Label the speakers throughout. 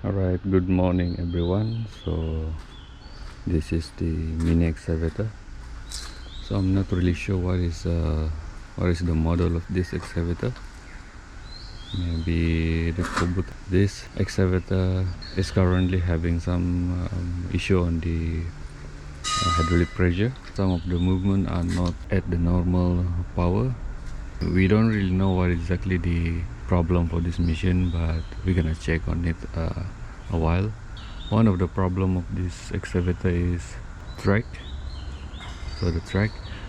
Speaker 1: Alright, good morning everyone. So this is the mini excavator. So I'm not really sure what is the model of this excavator. Maybe the Kubut. This excavator is currently having some issue on the hydraulic pressure. Some of the movement are not at the normal power. We don't really know what exactly the problem for this machine, but we're gonna check on it a while. One of the problem of this excavator is track.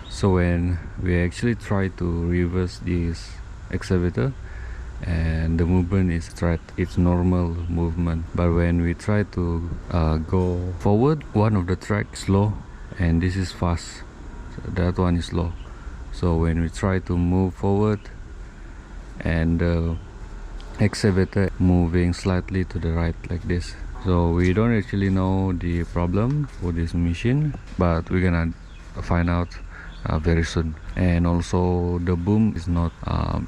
Speaker 1: So when we actually try to reverse this excavator, and the movement is straight, it's normal movement, but when we try to go forward, one of the track slow and this is fast, so that one is slow. So when we try to move forward and the excavator moving slightly to the right like this, so we don't actually know the problem for this machine, but we're gonna find out very soon. And also the boom is not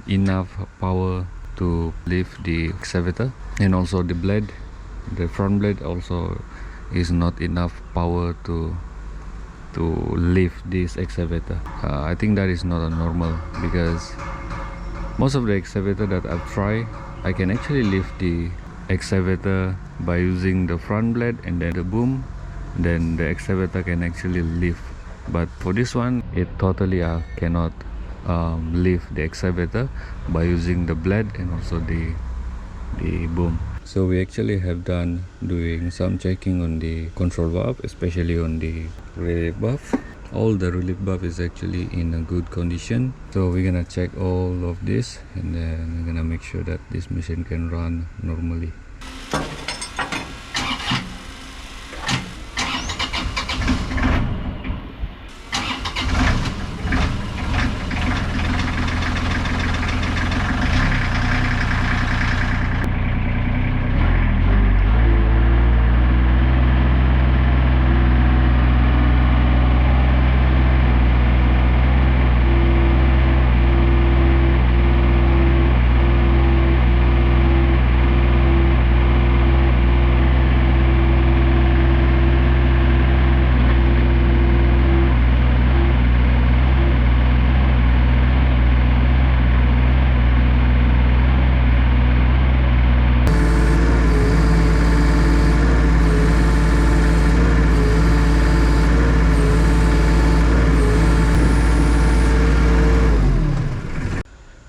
Speaker 1: enough power to lift the excavator, and also the blade, the front blade also is not enough power to lift this excavator. I think that is not a normal, because most of the excavator that I've tried, I can actually lift the excavator by using the front blade and then the boom, then the excavator can actually lift. But for this one, it totally cannot lift the excavator by using the blade and also the boom. So we actually have done doing some checking on the control valve, especially on the relief valve. All the relief valve is actually in a good condition, so we're gonna check all of this and then we're gonna make sure that this machine can run normally.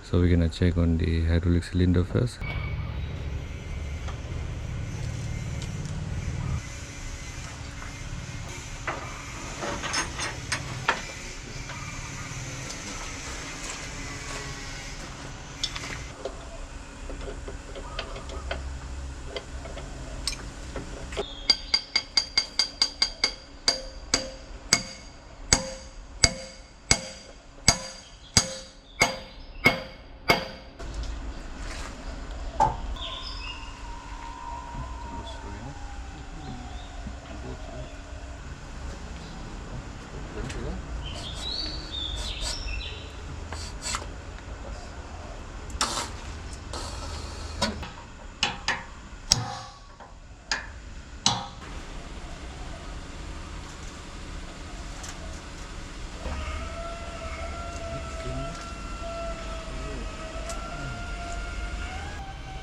Speaker 1: So we're gonna check on the hydraulic cylinder first.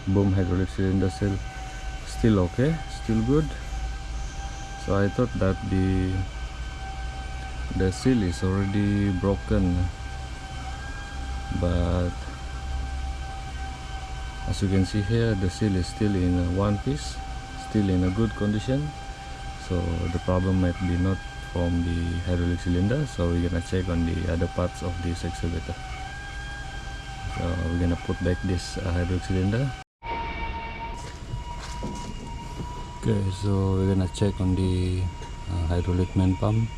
Speaker 1: Boom hydraulic cylinder still okay, still good. So I thought that the seal is already broken, but as you can see here, the seal is still in one piece, still in a good condition. So the problem might be not from the hydraulic cylinder, so we're gonna check on the other parts of this excavator. So we're gonna put back this hydraulic cylinder. Okay, so we're gonna check on the hydraulic main pump.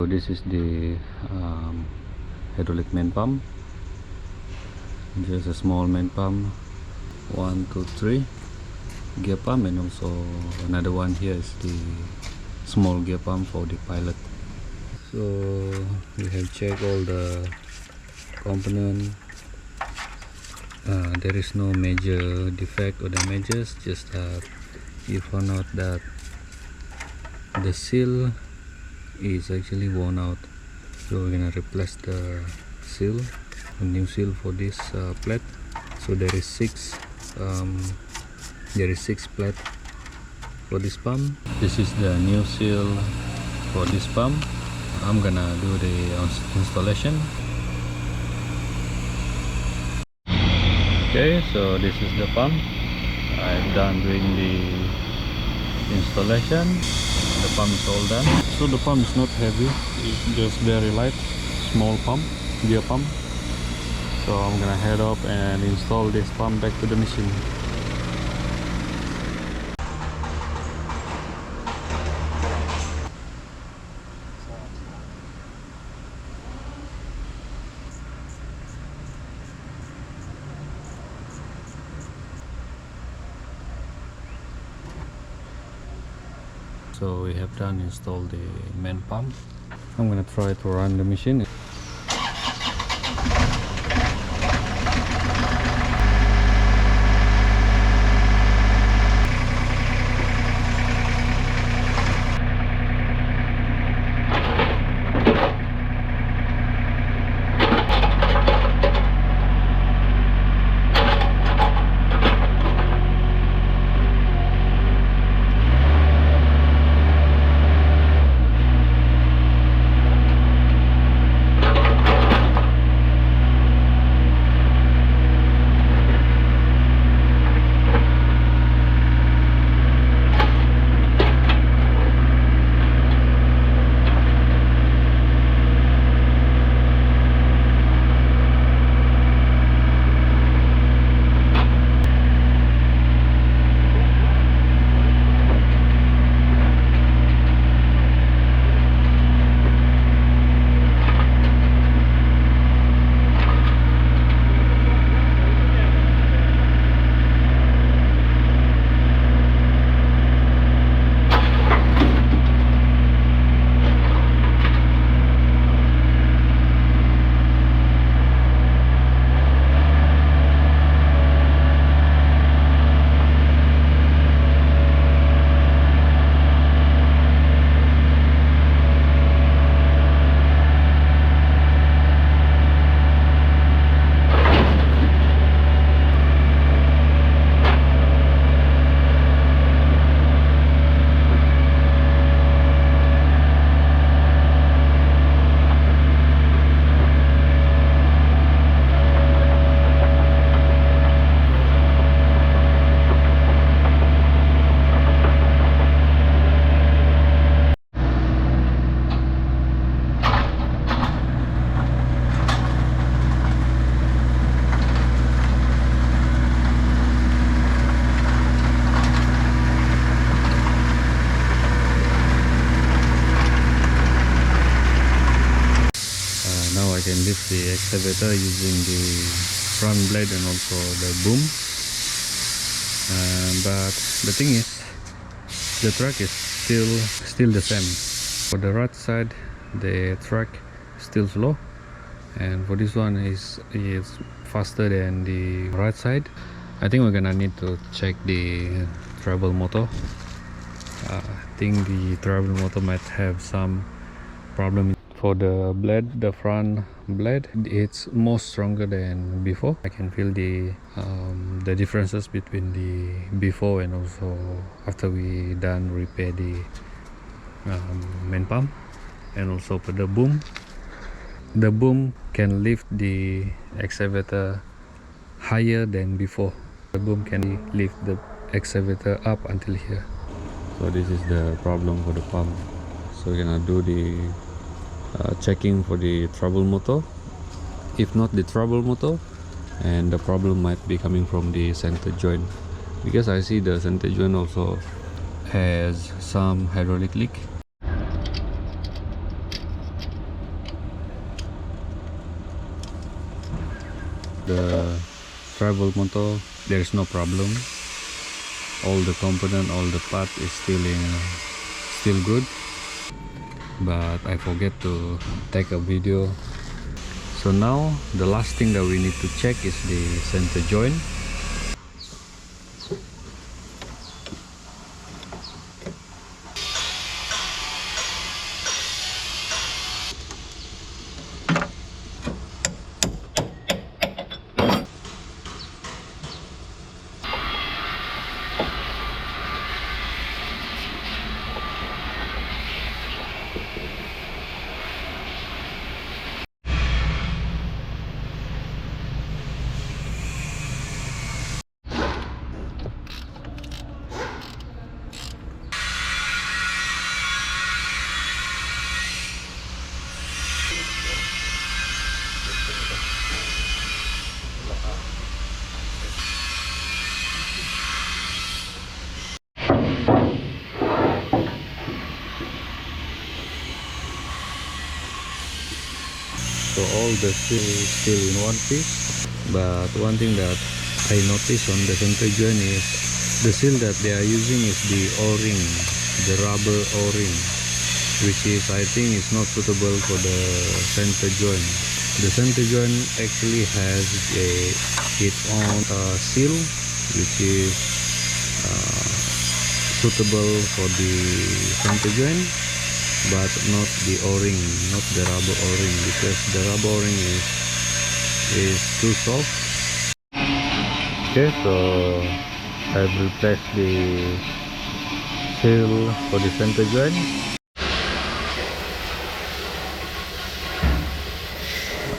Speaker 1: So this is the hydraulic main pump, just a small main pump, 1 2 3 gear pump, and also another one here is the small gear pump for the pilot. So we have checked all the component. There is no major defect or damages, just that we found out that the seal is actually worn out, so we're gonna replace the seal, a new seal for this plate. So there is six plate for this pump. This is the new seal for this pump. I'm gonna do the installation. Okay, so this is the pump. I'm done doing the installation. The pump is all done. So the pump is not heavy, it's just very light, small pump, gear pump. So I'm gonna head up and install this pump back to the machine. So we have done install the main pump. I'm gonna try to run the machine. I can lift the excavator using the front blade and also the boom. But the thing is, the track is still the same. For the right side, the track is still slow, and for this one is faster than the right side. I think we're gonna need to check the travel motor. I think the travel motor might have some problem. For the blade, the front blade, it's more stronger than before. I can feel the differences between the before and also after we done repair the main pump. And also for the boom can lift the excavator higher than before. The boom can lift the excavator up until here. So this is the problem for the pump. So we're gonna do the checking for the trouble motor. If not the trouble motor, and the problem might be coming from the center joint, because I see the center joint also has some hydraulic leak. the travel motor, there's no problem. All the component, all the part is still good, but I forget to take a video. So now the last thing that we need to check is the center joint. So all the seal is still in one piece, but one thing that I noticed on the center joint is the seal that they are using is the O-ring, the rubber O-ring, which is, I think, is not suitable for the center joint. The center joint actually has its own seal, which is suitable for the center joint, but not the O-ring, not the rubber O-ring, because the rubber O-ring is too soft. Okay, so I've replaced the seal for the center joint.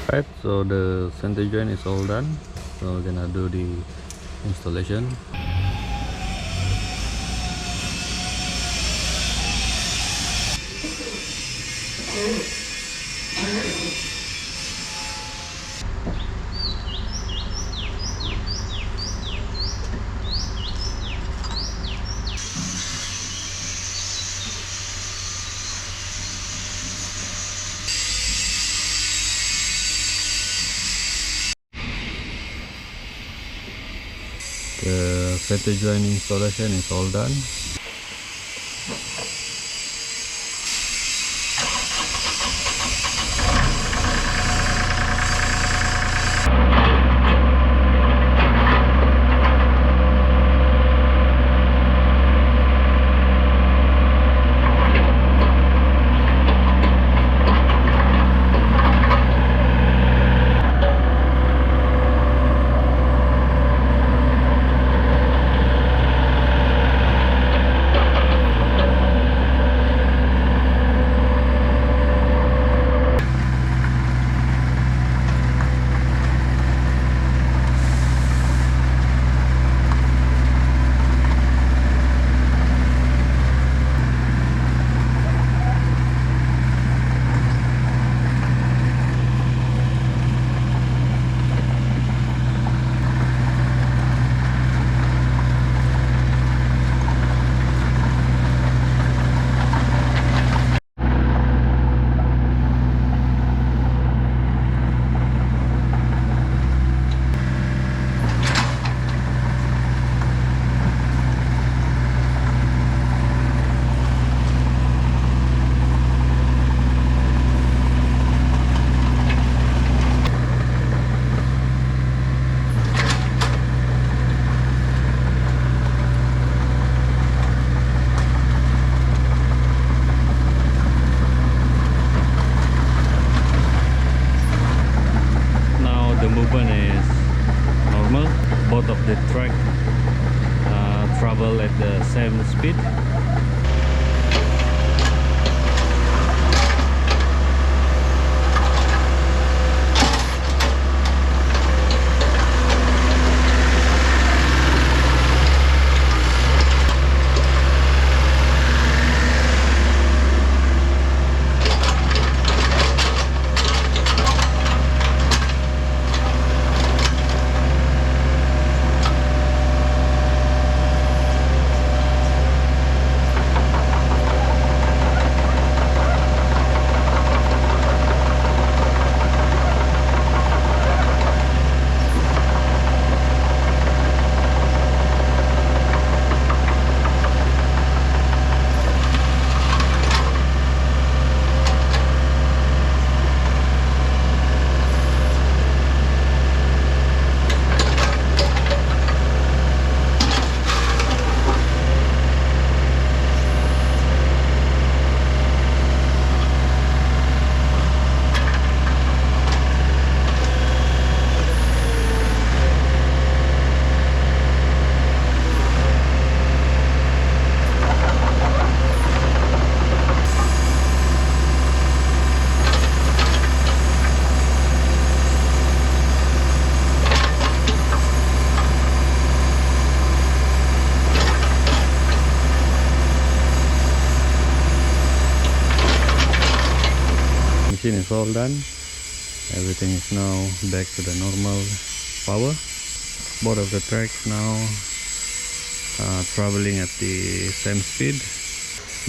Speaker 1: Alright, so the center joint is all done, so we're gonna do the installation. The center joint installation is all done. Both of the track travel at the same speed. machine is all done. Everything is now back to the normal power. Both of the tracks now traveling at the same speed.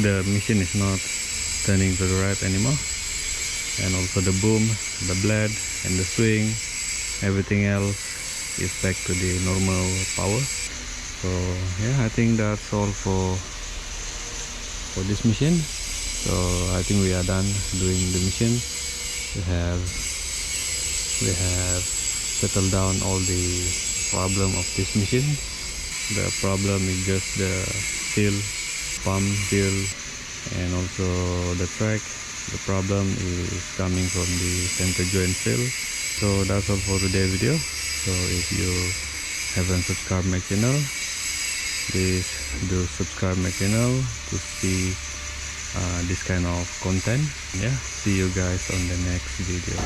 Speaker 1: The machine is not turning to the right anymore, and also the boom, the blade and the swing, everything else is back to the normal power. So yeah, I think that's all for this machine. So I think we are done doing the machine. We have settled down all the problem of this machine. The problem is just the seal, pump seal, and also the track. The problem is coming from the center joint seal. So that's all for today's video. So if you haven't subscribed my channel, please do subscribe my channel to see this kind of content. Yeah, see you guys on the next video.